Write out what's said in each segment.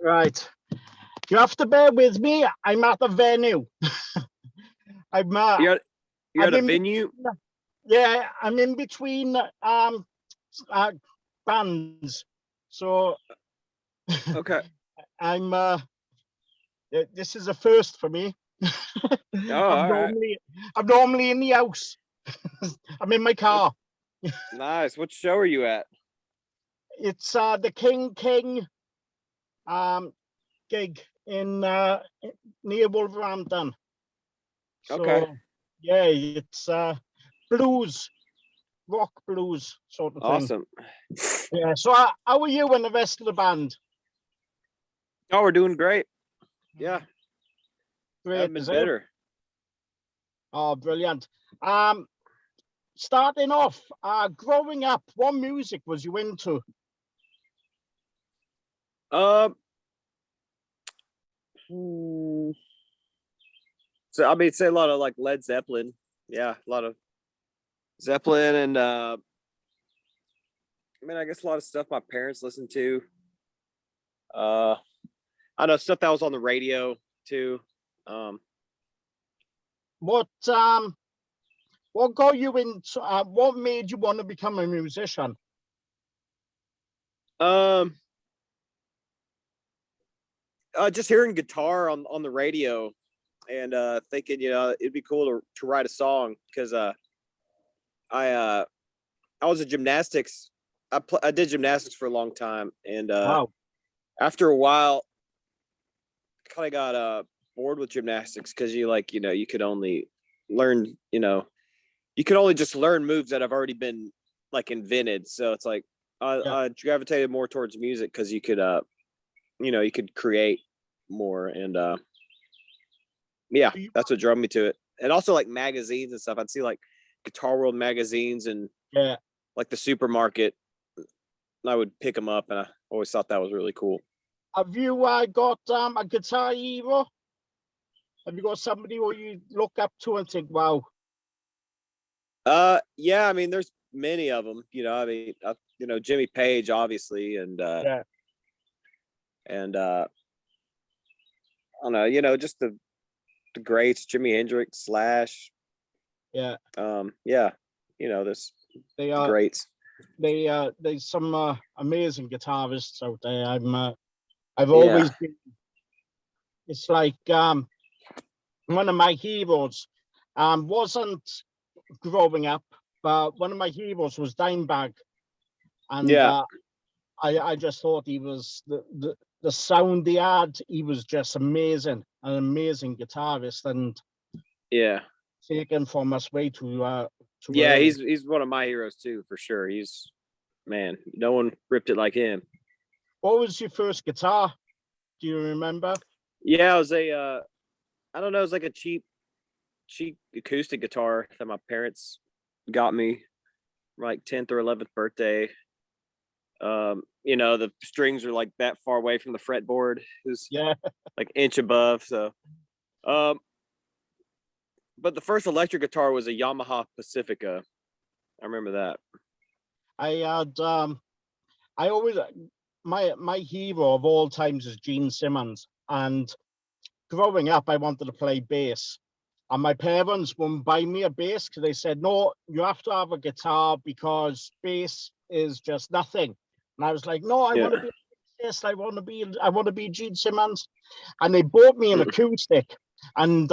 Right. You have to bear with me. I'm at the venue. I'm You're at a in venue? yeah, I'm in between bands. So Okay. I'm this is a first for me. Oh, all right. I'm normally in the house. I'm in my car. Nice. What show are you at? It's the King gig in near Wolverhampton. Okay. So yeah, it's rock blues sort of thing. Awesome. Yeah. So how are you and the rest of the band? Oh, we're doing great. Yeah. Great, Haven't been is it? better. Oh, brilliant. Starting off, growing up, what music was you into? Hmm, So I mean, say a lot of like Led Zeppelin. Yeah, a lot of Zeppelin and I mean, I guess a lot of stuff my parents listened to. I know stuff that was on the radio too. Um, What got you into? What made you want to become a musician? um, just hearing guitar on the radio and thinking, it'd be cool to write a song because I was a gymnastics. I did gymnastics for a long time, and Wow. after a while, kind of got bored with gymnastics because you could only learn, you could only just learn moves that have already been like invented. So it's like I gravitated more towards music because you could create more, and yeah, that's what drove me to it. And also like magazines and stuff. I'd see like Guitar World magazines and like the supermarket. I would pick them up, and I always thought that was really cool. Have you got a guitar hero? Have you got somebody who you look up to and think, wow? Yeah, I mean, there's many of them. I mean, Jimmy Page, obviously, and I don't know, just the greats, Jimi Hendrix, Slash. Yeah. Yeah, there's the greats. There's some amazing guitarists out there. I've always been. It's like one of my heroes. Wasn't growing up, but one of my heroes was Dimebag, and I just thought he was the sound he had. He was just amazing, an amazing guitarist, and taken from us way to he's one of my heroes too, for sure. Man, no one ripped it like him. What was your first guitar? Do you remember? Yeah, it was I don't know, it was like a cheap acoustic guitar that my parents got me, like 10th or 11th birthday. The strings are like that far away from the fretboard. It was like inch above. So, but the first electric guitar was a Yamaha Pacifica. I remember that. I had I always my hero of all times is Gene Simmons, and growing up I wanted to play bass, and my parents wouldn't buy me a bass because they said, no, you have to have a guitar because bass is just nothing. And I was like, no, I want to be a bassist. I want to be Gene Simmons. And they bought me an acoustic, and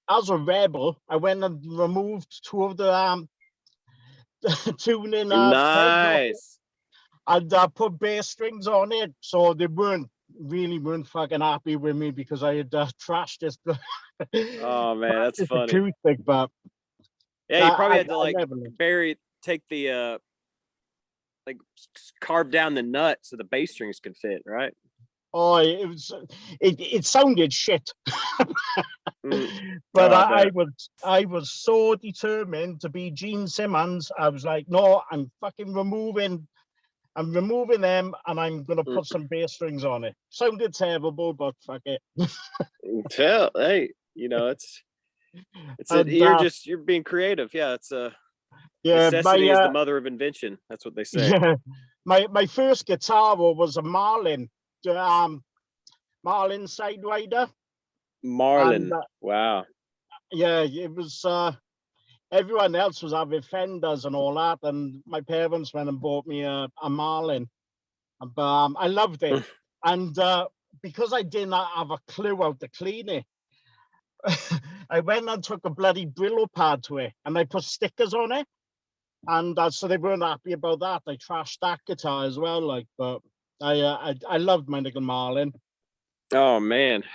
as a rebel, I went and removed two of the tuning nice. And put bass strings on it, so they weren't fucking happy with me because I had trashed this. Oh man, that's funny. Acoustic, but yeah, you probably had to take the like carve down the nut so the bass strings could fit, right? Oh, it sounded shit. But I was so determined to be Gene Simmons. I was like, no, I'm fucking removing them, and I'm gonna put some bass strings on it. Sounded terrible, but fuck it. Hey, you're being creative. Yeah, it's necessity is the mother of invention. That's what they say. Yeah, my first guitar was a Marlin. Marlin Siderider. Marlin. And, Wow. yeah, it was. Everyone else was having Fenders and all that, and my parents went and bought me a Marlin. But I loved it, and because I didn't have a clue how to clean it, I went and took a bloody Brillo pad to it, and I put stickers on it, and so they weren't happy about that. I trashed that guitar as well, like. But I loved my little Marlin. Oh man.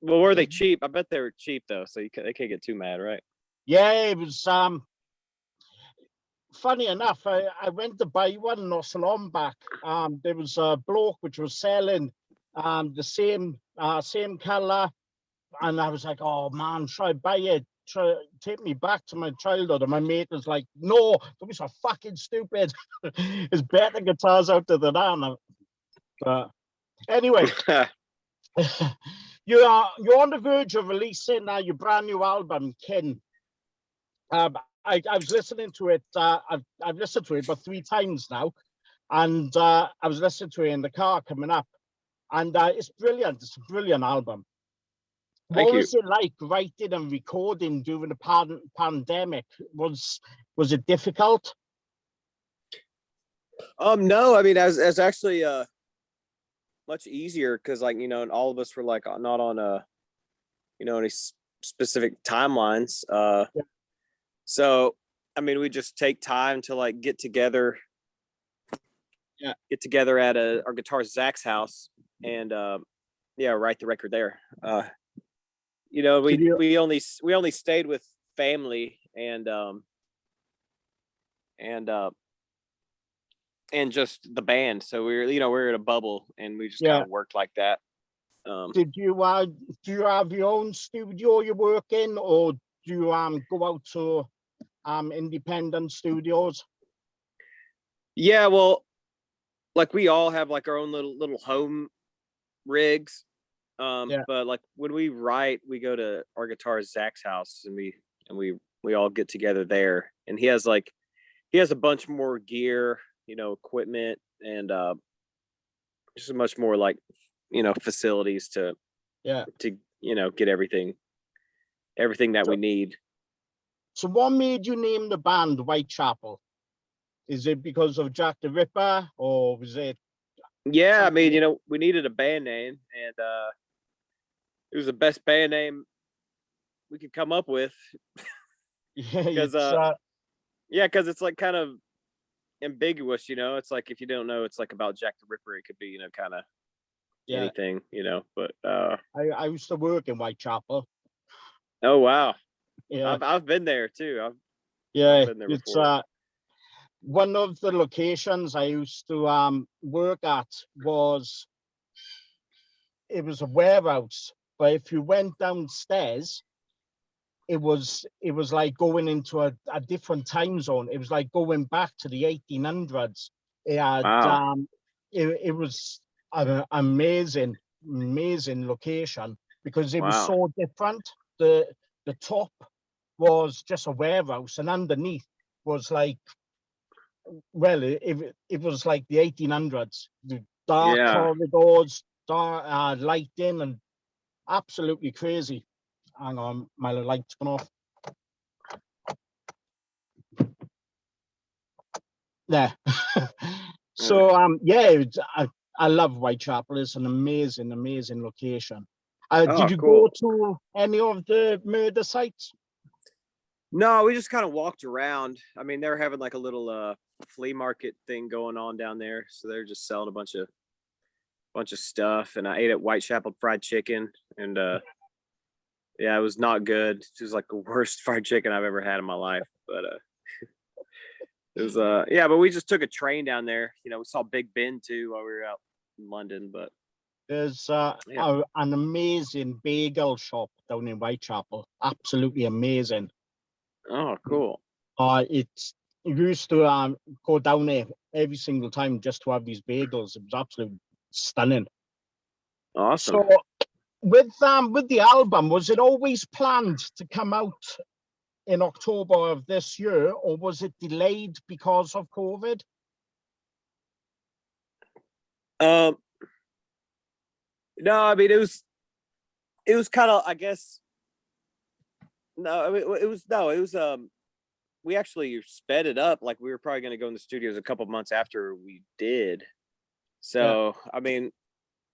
Well, were they cheap? I bet they were cheap though, so they can't get too mad, right? Yeah, it was. Funny enough, I went to buy one not so long back. There was a bloke which was selling the same color, and I was like, "Oh man, try buy it, try take me back to my childhood." And my mate was like, "No, don't be so fucking stupid. There's better guitars out there than that." But anyway, you're on the verge of releasing your brand new album, Kin. I was listening to it. I've listened to it about 3 times now, and I was listening to it in the car coming up, and it's brilliant. It's a brilliant album. Thank What you. was it like writing and recording during the pandemic? Was it difficult? No, I mean, as actually much easier because, like, you know, and all of us were like not on any specific timelines. Yeah. So I mean, we just take time to like get together. Yeah. Get together at our guitarist Zach's house and write the record there. You know, we only stayed with family and just the band. So we're in a bubble and we just kind of worked like that. Do you have your own studio you work in, or do you go out to independent studios? Yeah, well, like we all have like our own little home rigs. But like when we write, we go to our guitarist Zach's house and we all get together there. And he has a bunch more gear, equipment and just much more like facilities to get everything that we need. So what made you name the band Whitechapel? Is it because of Jack the Ripper, or was it? Yeah, I mean, we needed a band name, and it was the best band name we could come up with. Because because it's like kind of ambiguous, It's like if you don't know, it's like about Jack the Ripper. It could be, kind of anything, But I used to work in Whitechapel. Oh wow! Yeah, I've been there too. I've been there it's before. One of the locations I used to work at was a warehouse, but if you went downstairs, it was like going into a different time zone. It was like going back to the 1800s. It had Wow. It was an amazing location because it was so different. The top was just a warehouse, and underneath was like, well, it was like the 1800s. The dark corridors, dark lighting, and absolutely crazy. Hang on, my light's gone off. Yeah. So I love Whitechapel. It's an amazing location. Did you go to any of the murder sites? No, we just kind of walked around. I mean, they were having like a little flea market thing going on down there, so they're just selling a bunch of stuff. And I ate at Whitechapel fried chicken, and it was not good. It was like the worst fried chicken I've ever had in my life. But it was but we just took a train down there. We saw Big Ben too while we were out in London. But there's an amazing bagel shop down in Whitechapel. Absolutely amazing. Oh, cool. It used to go down there every single time just to have these bagels. It was absolutely stunning. Awesome. So with the album, was it always planned to come out in October of this year, or was it delayed because of COVID? No, I mean, it was kind of, I guess, no, I mean, it was, we actually sped it up. Like we were probably going to go in the studios a couple months after we did. So, I mean,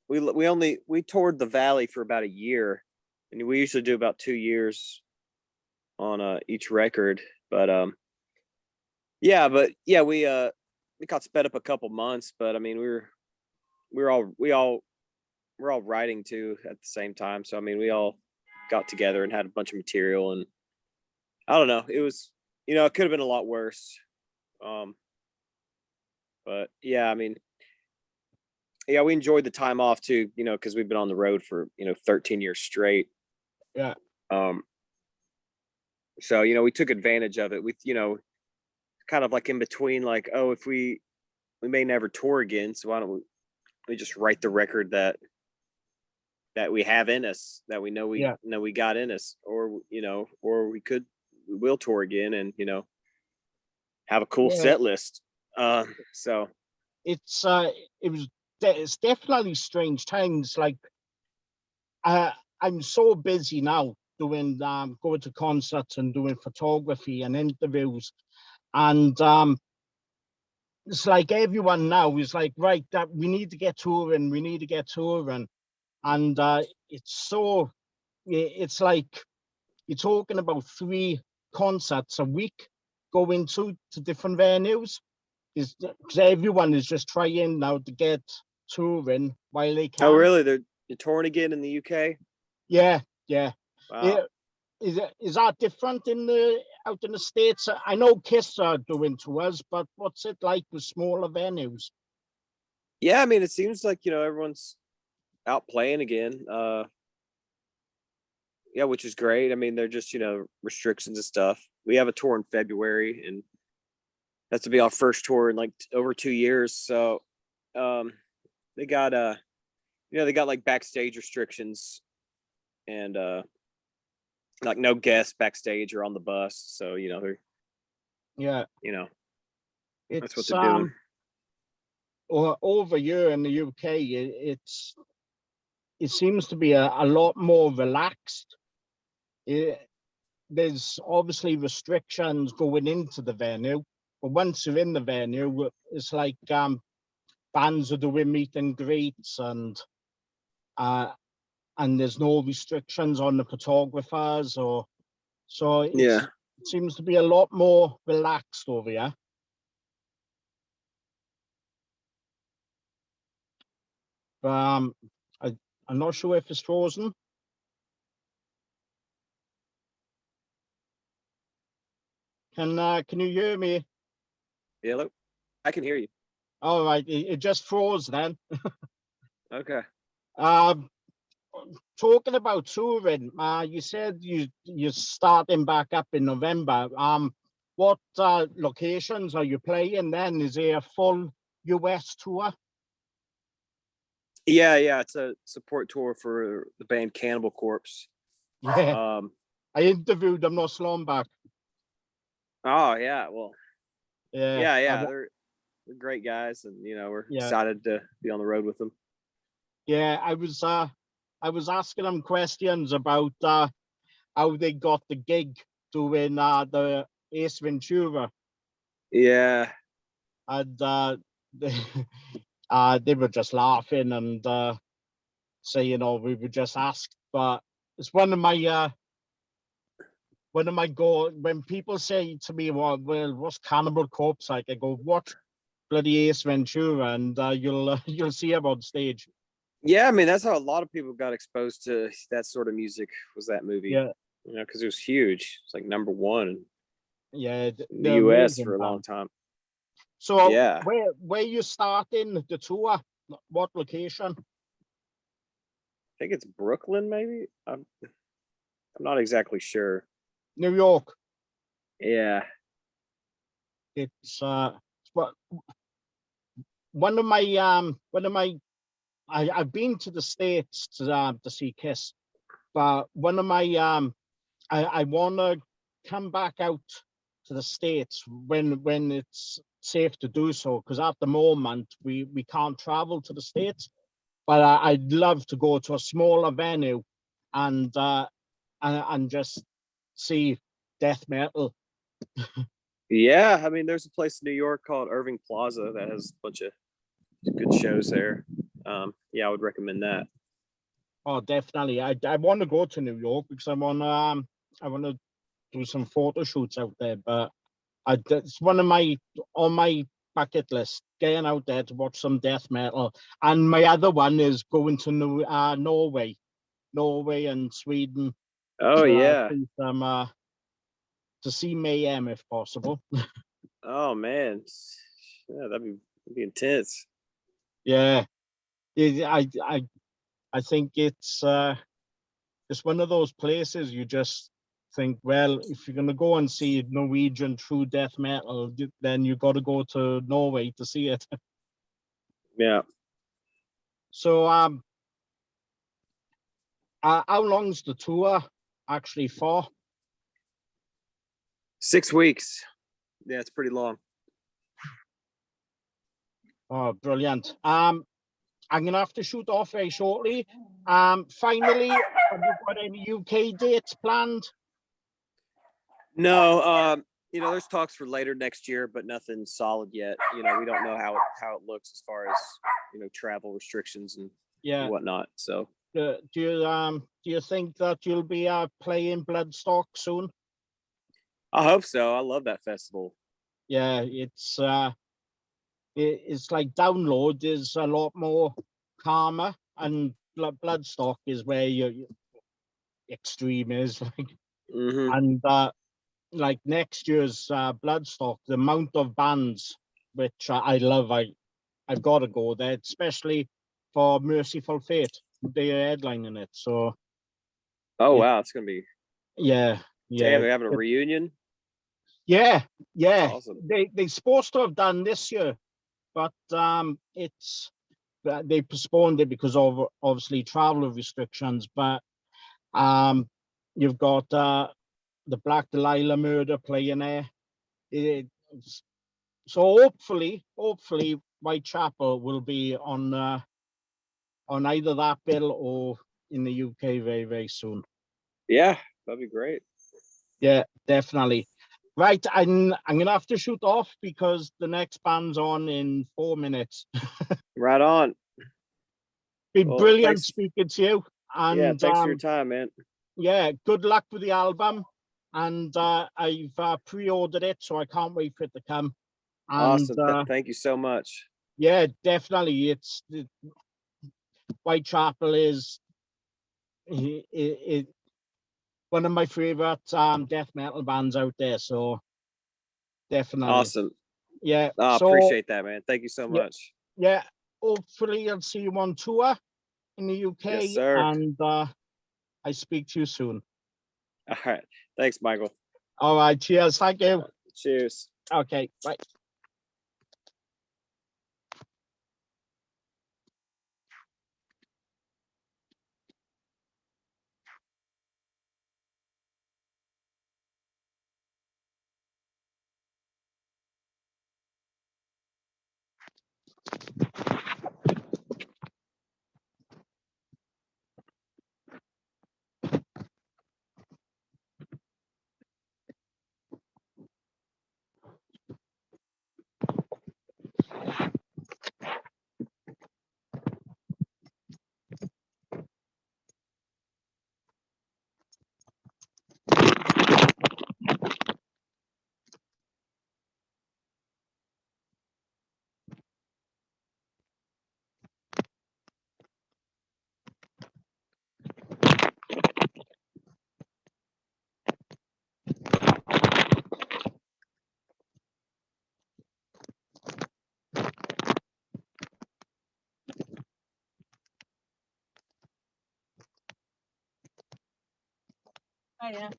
we toured the Valley for about a year, and we usually do about 2 years on each record. But yeah, we got sped up a couple months. But I mean, we're all writing too at the same time. So I mean, we all got together and had a bunch of material, and I don't know. It was, it could have been a lot worse. But yeah, I mean, yeah, we enjoyed the time off too, because we've been on the road for 13 years straight. Yeah. So we took advantage of it with kind of like in between, like, oh, if we may never tour again, so why don't we just write the record that we have in us, that we know we got in us, or or we will tour again and have a cool set list. So it's it's definitely strange times. Like I'm so busy now doing going to concerts and doing photography and interviews, and it's like everyone now is like, right, that we need to get touring, and it's like you're talking about 3 concerts a week going to different venues, is because everyone is just trying now to get touring while they can. Oh, really? They're touring again in the UK? Yeah. Wow. Is that different out in the States? I know Kiss are doing tours, but what's it like with smaller venues? Yeah, I mean, it seems like everyone's out playing again. Yeah, which is great. I mean, they're just restrictions and stuff. We have a tour in February, and that's to be our first tour in like over 2 years. So they got they got like backstage restrictions, and like no guests backstage or on the bus. So they're that's what they're doing. Or over here in the UK, it seems to be a lot more relaxed. There's obviously restrictions going into the venue, but once you're in the venue, it's like bands are doing meet and greets, and there's no restrictions on the photographers, so it seems to be a lot more relaxed over here. I'm not sure if it's frozen. Can you hear me? Yeah, look, I can hear you. All right, it just froze then. Okay. Talking about touring, you said you're starting back up in November. What locations are you playing then? Is it a full US tour? Yeah, it's a support tour for the band Cannibal Corpse. Yeah. I interviewed them not so long back. Oh yeah, well, yeah, they're great guys, and we're excited to be on the road with them. Yeah, I was asking them questions about how they got the gig doing the Ace Ventura. Yeah. And they were just laughing and saying, we were just asked. But it's one of my goals. When people say to me, well, what's Cannibal Corpse like? I go, watch bloody Ace Ventura, and you'll see him on stage. Yeah, I mean, that's how a lot of people got exposed to that sort of music, was that movie. Yeah. Because it was huge. It's like number 1 in the US for a long time. So where you starting the tour? What location? I think it's Brooklyn, maybe. I'm not exactly sure. New York. Yeah. It's one of my I've been to the States to see Kiss, but one of my I want to come back out to the States when it's safe to do so, because at the moment we can't travel to the States. but I'd love to go to a smaller venue and just see death metal. Yeah, I mean, there's a place in New York called Irving Plaza that has a bunch of good shows there. Yeah, I would recommend that. Oh, definitely. I want to go to New York because I want to do some photo shoots out there. But it's one of my on my bucket list, getting out there to watch some death metal. And my other one is going to Norway and Sweden Oh yeah. see some to see Mayhem if possible. Oh man. Yeah, that'd be intense. Yeah, I think it's one of those places you just think, well, if you're gonna go and see Norwegian true death metal, then you got to go to Norway to see it. Yeah. So, how long's the tour actually for? 6 weeks. Yeah, it's pretty long. Oh, brilliant. I'm gonna have to shoot off very shortly. Finally, have you got any UK dates planned? No, there's talks for later next year, but nothing solid yet. We don't know how it looks as far as travel restrictions and Yeah. whatnot. So Do you think that you'll be playing Bloodstock soon? I hope so. I love that festival. Yeah, it's like Download is a lot more calmer, and Bloodstock is where your extreme is like, and like next year's Bloodstock, the amount of bands which I love, I've got to go there, especially for Merciful Fate. They are headlining it, so. Oh wow, it's gonna be. Yeah. Damn, they're having a reunion. Yeah. That's awesome. They're supposed to have done this year, but it's they postponed it because of obviously travel restrictions. But you've got the Black Delilah murder playing there. So hopefully Whitechapel will be on either that bill or in the UK very, very soon. Yeah, that'd be great. Yeah, definitely. Right, I'm gonna have to shoot off because the next band's on in 4 minutes. Right on. Been brilliant speaking to you. And yeah, thanks for your time, man. Yeah, good luck with the album. And I've pre-ordered it, so I can't wait for it to come. And, awesome. Thank you so much. Yeah, definitely. Whitechapel is one of my favorite death metal bands out there. So definitely. Awesome. Yeah. So, appreciate that, man. Thank you so much. Yeah. Hopefully I'll see you on tour in the UK. Yes, sir. And I speak to you soon. All right. Thanks, Michael. All right. Cheers. Thank you. Cheers. Okay. Bye. Oh, yeah.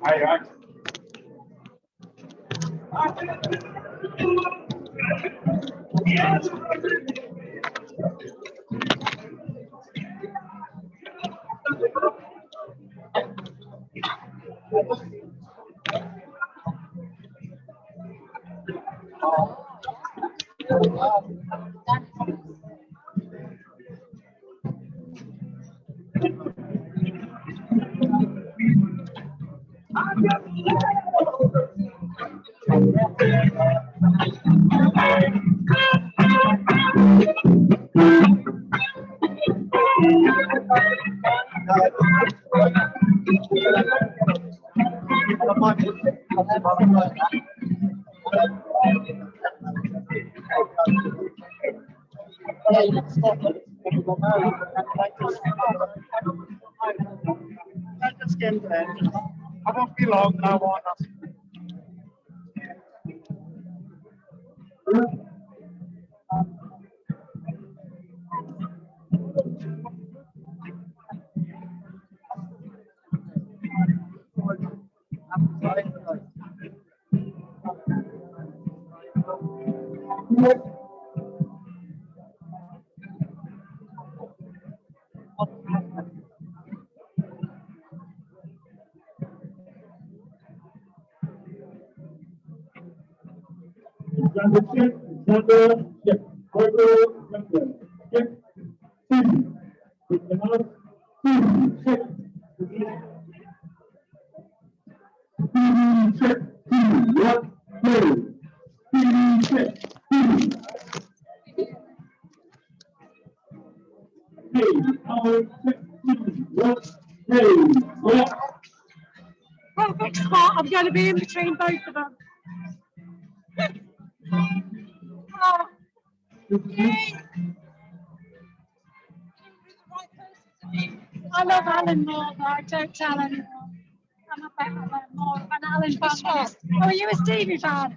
Aye. I won't be long now on us. Perfect spot. I'm going to be in between both of them. Oh, yay. I love Alan more, but I don't tell anyone. I'm a better one, more of an Alan fan. Oh, are you a Stevie fan?